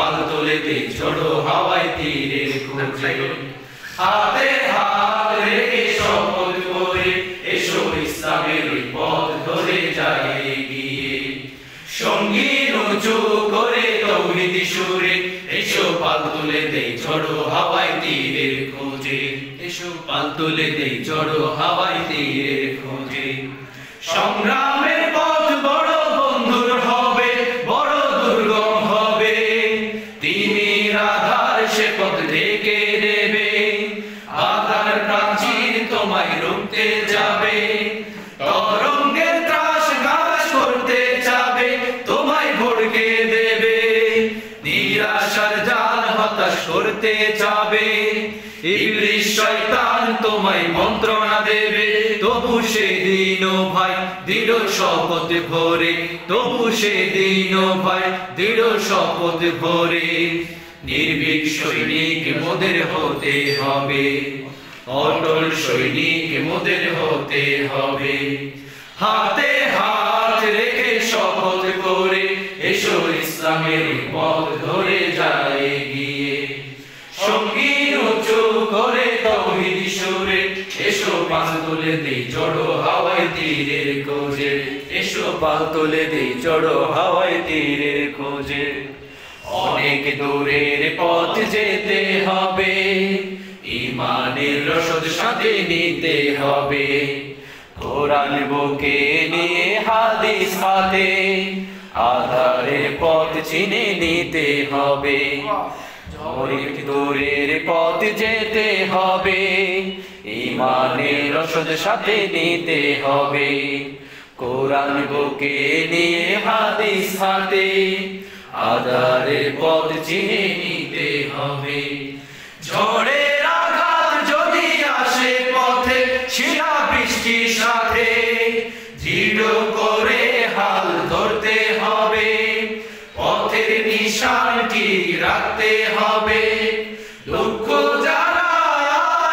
পাল তুলে দেই ঝড়ো হাওয়ায় তীরের খোঁজে হাতে হাত রেখে শপথ করে এসো ইসলামের পথ ধরে যাই এগিয়ে সঙ্গীন উঁচু করে তৌহিদ সুরে এসো পাল তুলে দেই ঝড়ো হাওয়ায় তীরের খোঁজে এসো পাল তুলে দেই ঝড়ো হাওয়ায় তীরের খোঁজে সংগ্রামের পথ বড় বন্ধুর হবে বড় দুর্গম হবে তিনি আধার সে পথ ঢেকে দেবে আধার প্রাচীর তোমায় রুখতে যাবে তরঙ্গের ত্রাস ঘাস করতে যাবে তোমায় ভড়কে দেবে নিরাশার জাল হতাশ করতে যাবে ইবলিস শয়তান তোমায় মন্ত্রণা দেবে তবু সেদিন ভাই দৃঢ় শপথ ভরে তবু সেদিন ভাই দৃঢ় শপথ ভরে নির্ভীক সৈনিক মোদের হতে হবে অটল সৈনিক মোদের হতে হবে হাতে হাত রেখে শপথ করে এসো ইসলামের পথ ধরে যায় গিয়ে সঙ্গীন উঁচু করে তৌহিদ সুরে এসো পাল তুলে দেই ঝড়ো হাওয়ায় তীরের খোঁজে এসো পাল তুলে দেই ঝড়ো হাওয়ায় তীরের খোঁজে অনেক দূরের পথ যেতে হবে ঈমানের রসদ সাথে নিতে হবে কোরআন বুকে নিয়ে হাদিস হাতে আধারের পথ চিনে নিতে হবে অনেক দূরের পথ যেতে হবে ঈমানের রসদ সাথে নিতে হবে কোরআন বুকে নিয়ে হাদিস হাতে আধারের পথ চিনে নিতে হবে ঝড়ের আঘাত যদি আসে পথে শিলা বৃষ্টির সাথে দৃঢ় করে হাল ধরতে হবে পথের নিশানটি রাখতে হবে দুঃখ যারা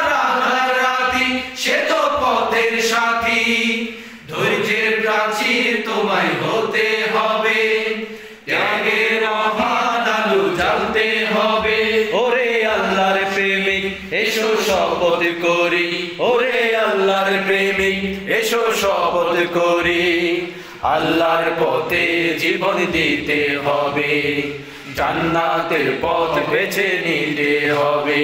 রাধার রাতি সে তো পথের সাথী ধৈর্যের প্রাচীর তোমায় হতে হবে ত্যাগের মহান আলো জ্বালতে হবে ওরে আল্লাহর প্রেমিক এসো শপথ করি ওরে আল্লাহর প্রেমিক এসো শপথ করি আল্লাহর পথে জীবন দিতে হবে জান্নাতের পথ বেছে নিতে হবে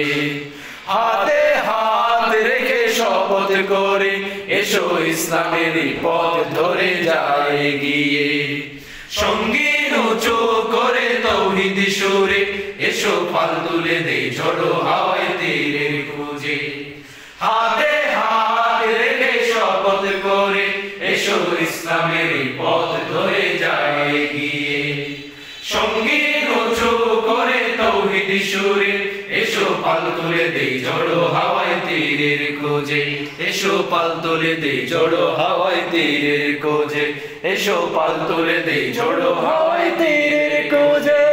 হাতে হাত রেখে শপথ করে এসো ইসলামের পথ ধরে যায় গিয়ে সঙ্গীন উঁচু করে তৌহিদ সুরে এসো পাল তুলে দেই ঝড়ো হাওয়ায় তীরের খোঁজে হাতে হাত রেখে শপথ করে এসো ইসলামের পথ ধরে যায় গিয়ে সঙ্গীন উঁচু করে তৌহিদ সুরে এসো পাল তুলে দেই ঝড়ো হাওয়ায় তীরের খোঁজে এসো পাল তুলে দেই ঝড়ো হাওয়ায় তীরের খোঁজে এসো পাল তুলে দেই ঝড়ো হাওয়ায় তীরের খোঁজে।